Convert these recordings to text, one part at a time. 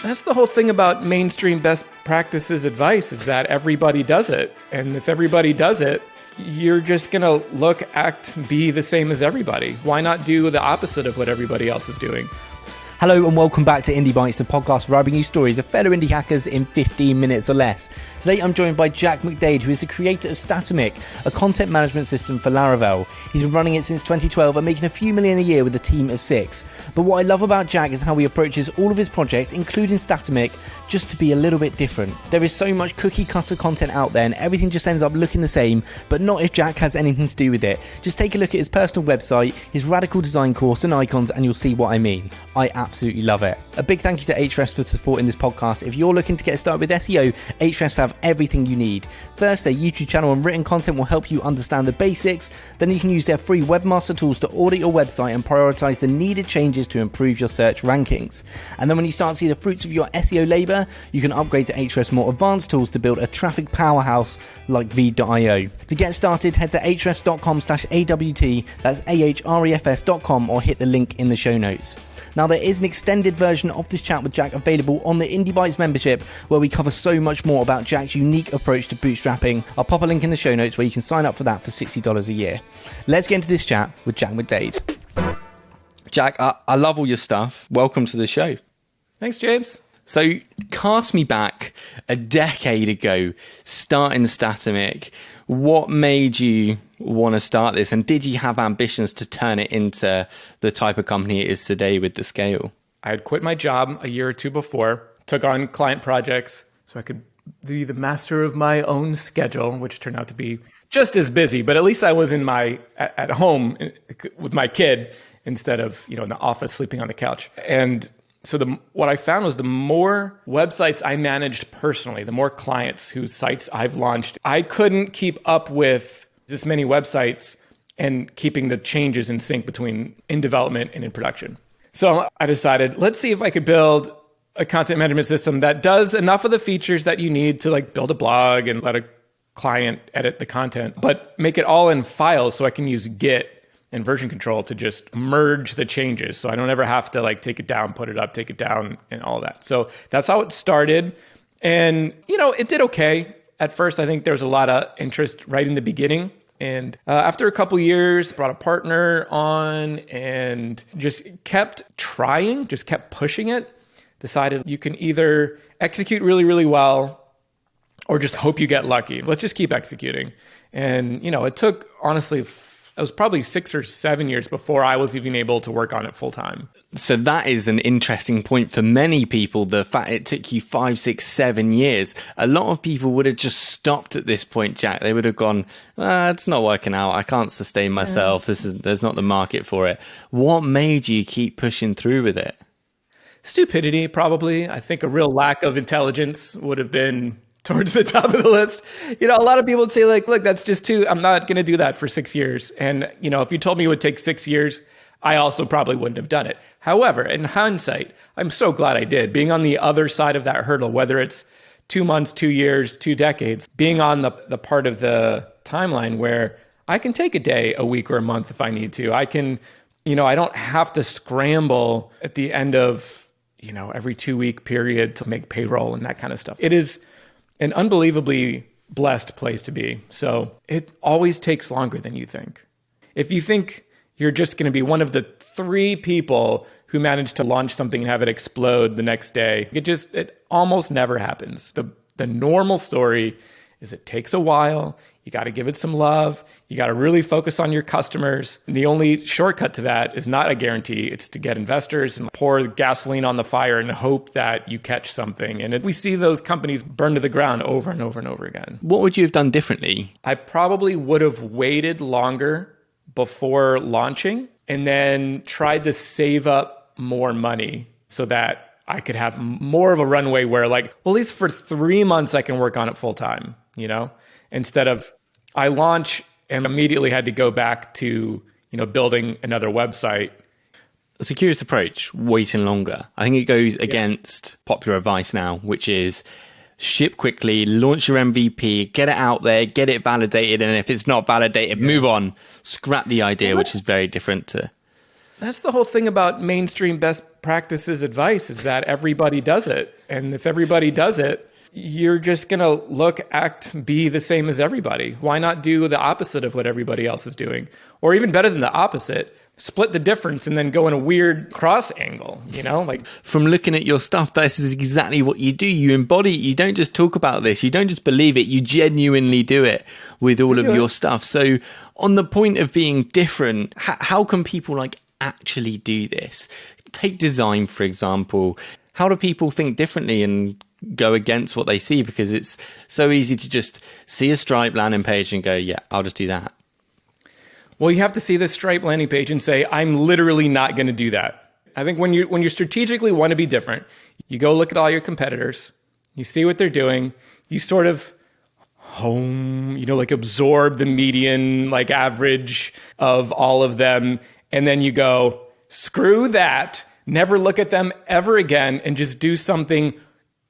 That's the whole thing about mainstream best practices advice, is that everybody does it. And if everybody does it, you're just going to look, act, be the same as everybody. Why not do the opposite of what everybody else is doing? Hello and welcome back to Indie Bites, the podcast where I bring you stories of fellow indie hackers in 15 minutes or less. Today I'm joined by Jack McDade, who is the creator of Statamic, a content management system for Laravel. He's been running it since 2012 and making a few million a year with a team of 6. But what I love about Jack is how he approaches all of his projects, including Statamic, just to be a little bit different. There is so much cookie cutter content out there and everything just ends up looking the same, but not if Jack has anything to do with it. Just take a look at his personal website, his radical design course and icons, and you'll see what I mean. I absolutely love it. A big thank you to Ahrefs for supporting this podcast. If you're looking to get started with SEO, Ahrefs have everything you need. First, their YouTube channel and written content will help you understand the basics. Then you can use their free webmaster tools to audit your website and prioritize the needed changes to improve your search rankings. And then when you start to see the fruits of your SEO labor, you can upgrade to Ahrefs' more advanced tools to build a traffic powerhouse like V.io. To get started, head to ahrefs.com/AWT, that's ahrefs.com, or hit the link in the show notes. Now, there is an extended version of this chat with Jack available on the Indie Bites membership, where we cover so much more about Jack's unique approach to bootstrapping. I'll pop a link in the show notes where you can sign up for that for $60 a year. Let's get into this chat with Jack McDade. Jack, I love all your stuff. Welcome to the show. Thanks, James. So cast me back a decade ago, starting Statamic. What made you want to start this? And did you have ambitions to turn it into the type of company it is today with the scale? I had quit my job a year or two before, took on client projects so I could be the master of my own schedule, which turned out to be just as busy, but at least I was at home with my kid instead of, in the office sleeping on the couch. And so what I found was the more websites I managed personally, the more clients whose sites I've launched, I couldn't keep up with this many websites and keeping the changes in sync between in development and in production. So I decided, let's see if I could build a content management system that does enough of the features that you need to build a blog and let a client edit the content, but make it all in files so I can use Git and version control to just merge the changes. So I don't ever have to take it down, put it up, take it down, and all that. So that's how it started. And, it did okay. At first, I think there was a lot of interest right in the beginning. And after a couple years, brought a partner on and just kept trying, just kept pushing it. Decided you can either execute really, really well or just hope you get lucky. Let's just keep executing. And, it took, honestly, it was probably 6 or 7 years before I was even able to work on it full time. So that is an interesting point for many people, the fact it took you 5, 6, 7 years. A lot of people would have just stopped at this point, Jack. They would have gone, it's not working out. I can't sustain myself. There's not the market for it. What made you keep pushing through with it? Stupidity, probably. I think a real lack of intelligence would have been towards the top of the list. A lot of people would say look, that's just I'm not going to do that for 6 years. And, if you told me it would take 6 years, I also probably wouldn't have done it. However, in hindsight, I'm so glad I did. Being on the other side of that hurdle, whether it's 2 months, 2 years, 2 decades, being on the part of the timeline where I can take a day, a week, or a month if I need to. I can, I don't have to scramble at the end of, every 2-week period to make payroll and that kind of stuff. It is an unbelievably blessed place to be. So it always takes longer than you think. If you think you're just going to be one of the 3 people who manage to launch something and have it explode the next day, it almost never happens. The normal story is it takes a while. You got to give it some love. You got to really focus on your customers. And the only shortcut to that is not a guarantee. It's to get investors and pour gasoline on the fire and hope that you catch something. And we see those companies burn to the ground over and over and over again. What would you have done differently? I probably would have waited longer before launching and then tried to save up more money so that I could have more of a runway where at least for 3 months I can work on it full time, instead of I launch and immediately had to go back to, building another website. It's a curious approach, waiting longer. I think it goes against popular advice now, which is ship quickly, launch your MVP, get it out there, get it validated. And if it's not validated, move on, scrap the idea, which is very different to... That's the whole thing about mainstream best practices advice is that everybody does it. And if everybody does it, you're just going to look, act, be the same as everybody. Why not do the opposite of what everybody else is doing? Or even better than the opposite, split the difference and then go in a weird cross angle, like from looking at your stuff, this is exactly what you do. You embody it. You don't just talk about this. You don't just believe it. You genuinely do it with all of your stuff. So on the point of being different, how can people actually do this? Take design, for example. How do people think differently and go against what they see? Because it's so easy to just see a Stripe landing page and go, yeah, I'll just do that. Well, you have to see this Stripe landing page and say, I'm literally not going to do that. I think when you strategically want to be different, you go look at all your competitors, you see what they're doing, you sort of absorb the median, average of all of them. And then you go, screw that, never look at them ever again, and just do something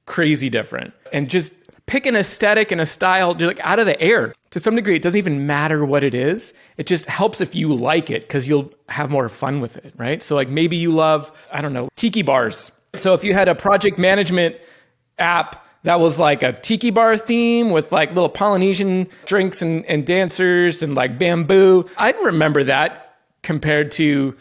crazy different. And just pick an aesthetic and a style just out of the air. To some degree, it doesn't even matter what it is. It just helps if you like it because you'll have more fun with it, right? So maybe you love, tiki bars. So if you had a project management app that was a tiki bar theme with little Polynesian drinks and dancers and bamboo, I'd remember that compared to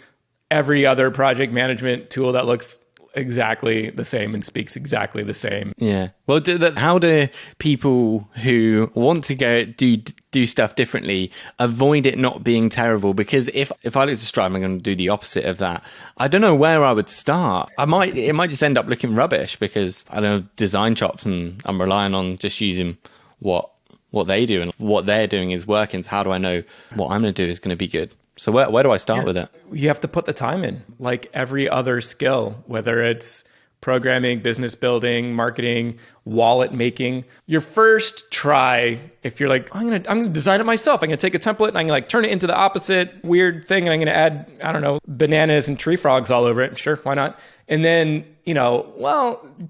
every other project management tool that looks exactly the same and speaks exactly the same. Yeah. Well, how do people who want to go do stuff differently avoid it not being terrible? Because if I look to Stripe, I'm going to do the opposite of that. I don't know where I would start. It might just end up looking rubbish because I don't have design chops and I'm relying on just using what they do, and what they're doing is working. So how do I know what I'm going to do is going to be good? So where do I start with it? You have to put the time in, like every other skill, whether it's programming, business building, marketing, wallet making. Your first try, if you're I'm gonna design it myself. I'm gonna take a template and I'm gonna turn it into the opposite weird thing, and I'm gonna add, bananas and tree frogs all over it. Sure, why not? And then,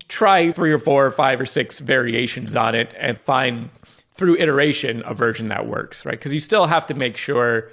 try 3 or 4 or 5 or 6 variations on it and find through iteration a version that works, right? Because you still have to make sure,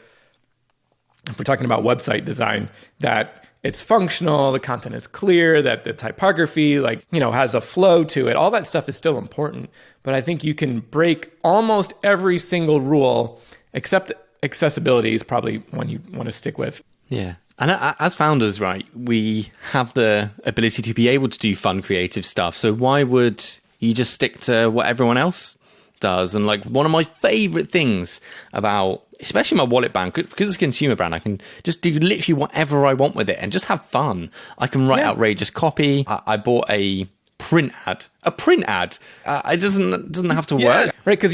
if we're talking about website design, that it's functional, the content is clear, that the typography has a flow to it. All that stuff is still important. But I think you can break almost every single rule, except accessibility is probably one you want to stick with. Yeah. And as founders, right, we have the ability to be able to do fun, creative stuff. So why would you just stick to what everyone else does? And one of my favorite things about, especially my wallet brand, because it's a consumer brand, I can just do literally whatever I want with it and just have fun. I can write outrageous copy. I bought a print ad. It doesn't have to work, right? Because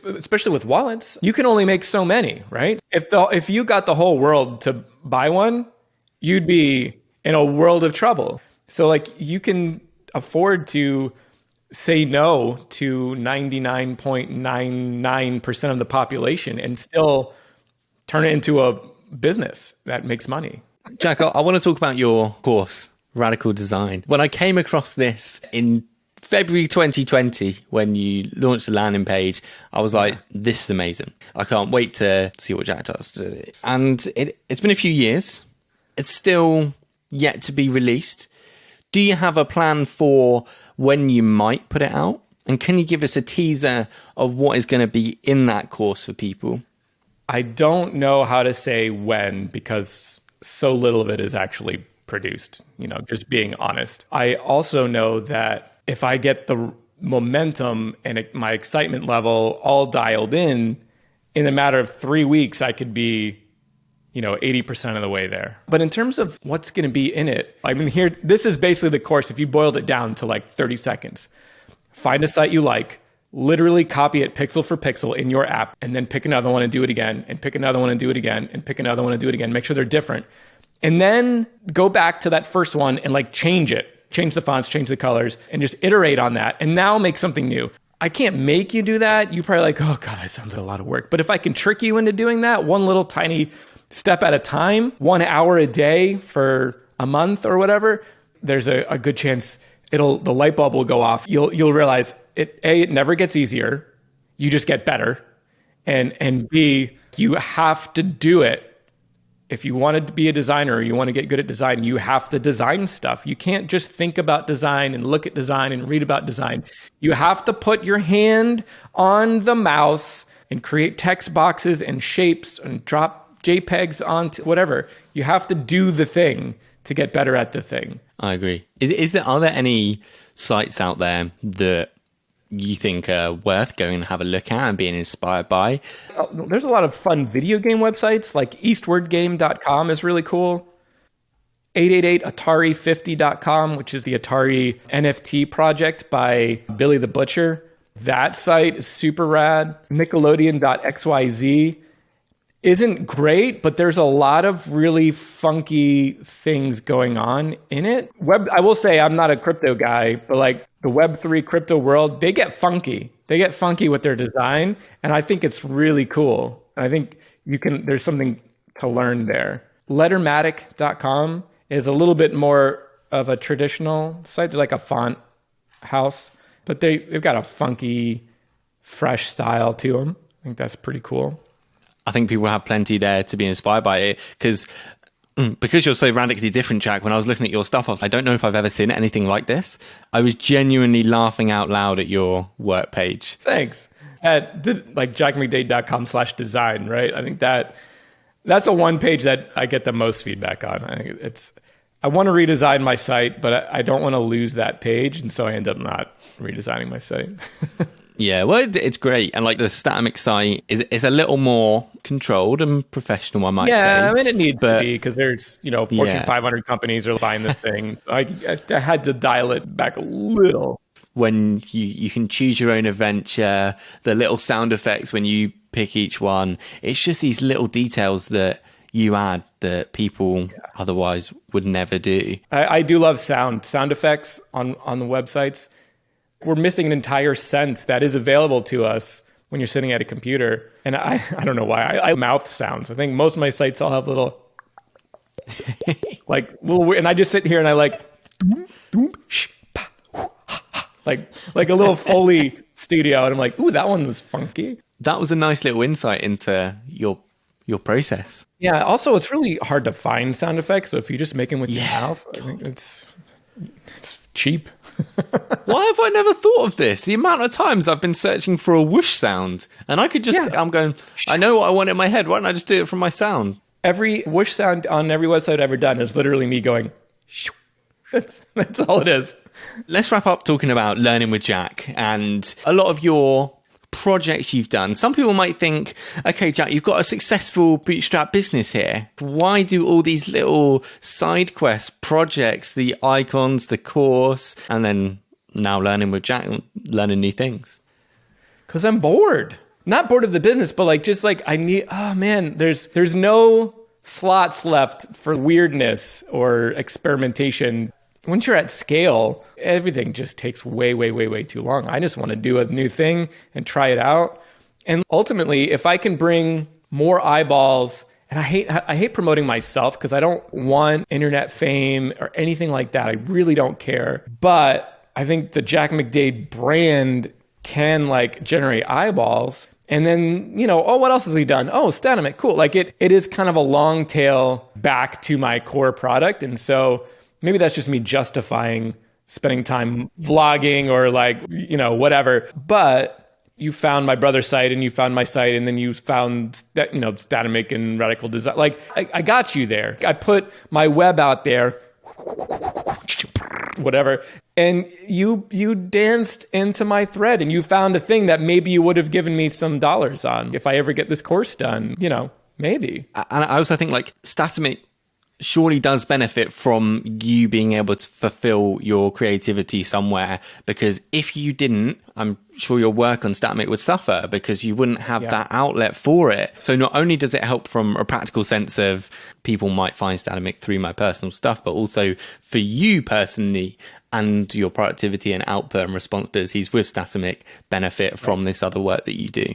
especially with wallets, you can only make so many, right? If you got the whole world to buy one, you'd be in a world of trouble. So you can afford to say no to 99.99% of the population and still turn it into a business that makes money. Jack, I want to talk about your course, Radical Design. When I came across this in February 2020, when you launched the landing page, I was like, this is amazing. I can't wait to see what Jack does. And it's been a few years. It's still yet to be released. Do you have a plan for when you might put it out? And can you give us a teaser of what is going to be in that course for people? I don't know how to say when, because so little of it is actually produced, just being honest. I also know that if I get the momentum and my excitement level all dialed in a matter of 3 weeks, I could be 80% of the way there. But in terms of what's going to be in it, this is basically the course. If you boiled it down to 30 seconds, find a site you like, literally copy it pixel for pixel in your app, and then pick another one and do it again, and pick another one and do it again, and pick another one and do it again. Make sure they're different. And then go back to that first one and change it, change the fonts, change the colors, and just iterate on that. And now make something new. I can't make you do that. You probably oh God, that sounds like a lot of work. But if I can trick you into doing that, one little tiny step at a time, 1 hour a day for a month or whatever, there's a good chance the light bulb will go off. You'll realize it never gets easier. You just get better. And B, you have to do it if you want to be a designer or you want to get good at design, you have to design stuff. You can't just think about design and look at design and read about design. You have to put your hand on the mouse and create text boxes and shapes and drop JPEGs onto whatever. You have to do the thing to get better at the thing. I agree. Are there any sites out there that you think are worth going and have a look at and being inspired by? There's a lot of fun video game websites, like eastwardgame.com is really cool. 888atari50.com, which is the Atari NFT project by Billy the Butcher. That site is super rad. Nickelodeon.xyz isn't great, but there's a lot of really funky things going on in it. I will say I'm not a crypto guy, but like the Web3 crypto world, they get funky. They get funky with their design, and I think it's really cool. And I think there's something to learn there. Lettermatic.com is a little bit more of a traditional site. They're like a font house, but they've got a funky, fresh style to them. I think that's pretty cool. I think people have plenty there to be inspired by it because you're so radically different, Jack. When I was looking at your stuff, I don't know if I've ever seen anything like this. I was genuinely laughing out loud at your work page. Thanks. At like jackmcdade.com/design, right? I think that's the one page that I get the most feedback on. I think I want to redesign my site, but I don't want to lose that page, and so I end up not redesigning my site. Yeah, well, it's great. And like the Statamic site is a little more controlled and professional, I might say. Yeah, I mean, it needs to be because there's, Fortune 500 companies are buying this thing. So I had to dial it back a little. When you can choose your own adventure, the little sound effects when you pick each one, it's just these little details that you add that people otherwise would never do. I do love sound effects on the websites. We're missing an entire sense that is available to us when you're sitting at a computer. And I don't know why. I mouth sounds. I think most of my sites all have little, and I just sit here and I like, like a little Foley studio. And I'm like, ooh, that one was funky. That was a nice little insight into your process. Yeah. Also, it's really hard to find sound effects. So if you just make them with your mouth, I think it's cheap. Why have I never thought of this? The amount of times I've been searching for a whoosh sound and I could just, I'm going, I know what I want in my head. Why don't I just do it from my sound? Every whoosh sound on every website I've ever done is literally me going, that's all it is. Let's wrap up talking about learning with Jack and a lot of your projects you've done. Some people might think, okay, Jack, you've got a successful bootstrap business here. Why do all these little side quest projects, the icons, the course, and then now learning with Jack and learning new things? Because I'm bored. Not bored of the business, but I need, there's no slots left for weirdness or experimentation. Once you're at scale, everything just takes way, way, way, way too long. I just want to do a new thing and try it out. And ultimately, if I can bring more eyeballs, and I hate promoting myself because I don't want internet fame or anything like that. I really don't care. But I think the Jack McDade brand can generate eyeballs. And then, what else has he done? Oh, Statamic, cool. It is kind of a long tail back to my core product. And so maybe that's just me justifying spending time vlogging or whatever. But you found my brother's site and you found my site and then you found that, Statamic and Radical Design. I got you there. I put my web out there, whatever. And you danced into my thread and you found a thing that maybe you would have given me some dollars on if I ever get this course done, maybe. And I also think Statamic surely does benefit from you being able to fulfill your creativity somewhere, because if you didn't, I'm sure your work on Statamic would suffer because you wouldn't have that outlet for it. So not only does it help from a practical sense of people might find Statamic through my personal stuff, but also for you personally and your productivity and output and responsibilities with Statamic benefit from this other work that you do.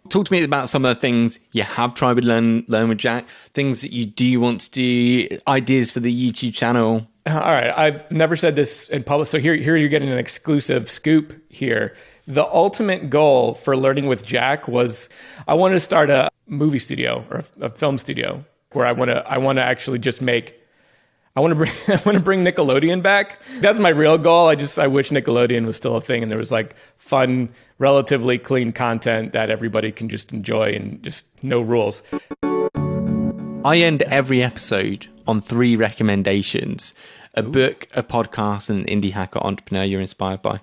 Talk to me about some of the things you have tried with Learn with Jack, things that you do want to do, ideas for the YouTube channel. All right. I've never said this in public. So here you're getting an exclusive scoop here. The ultimate goal for Learning with Jack was I wanted to start a movie studio or a film studio where I want to actually just make. I want to bring Nickelodeon back. That's my real goal. I wish Nickelodeon was still a thing and there was like fun, relatively clean content that everybody can just enjoy and just no rules. I end every episode on 3 recommendations: a book, a podcast, and an indie hacker entrepreneur you're inspired by.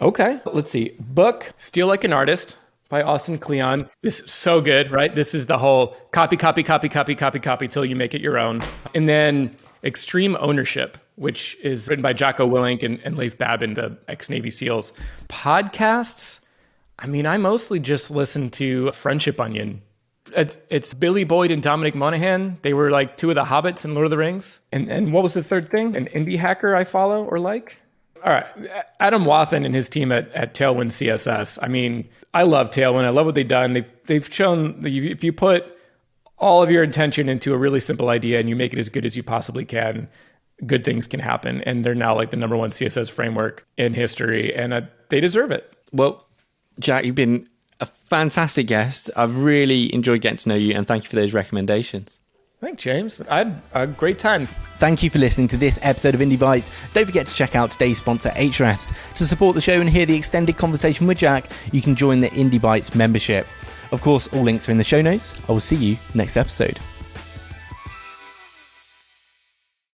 Okay, let's see. Book, Steal Like an Artist by Austin Kleon. This is so good, right? This is the whole copy till you make it your own. And then Extreme Ownership, which is written by Jocko Willink and Leif Babin, the ex-Navy SEALs. Podcasts, I mean, I mostly just listen to Friendship Onion. It's Billy Boyd and Dominic Monaghan. They were like 2 of the hobbits in Lord of the Rings. And what was the third thing? An indie hacker I follow or like? All right. Adam Wathan and his team at Tailwind CSS. I mean, I love Tailwind. I love what they've done. They've shown that if you put all of your attention into a really simple idea and you make it as good as you possibly can, good things can happen. And they're now like the #1 CSS framework in history, and they deserve it. Well, Jack, you've been a fantastic guest. I've really enjoyed getting to know you, and thank you for those recommendations. Thanks, James. I had a great time. Thank you for listening to this episode of Indie Bites. Don't forget to check out today's sponsor, Ahrefs. To support the show and hear the extended conversation with Jack, you can join the Indie Bites membership. Of course, all links are in the show notes. I will see you next episode.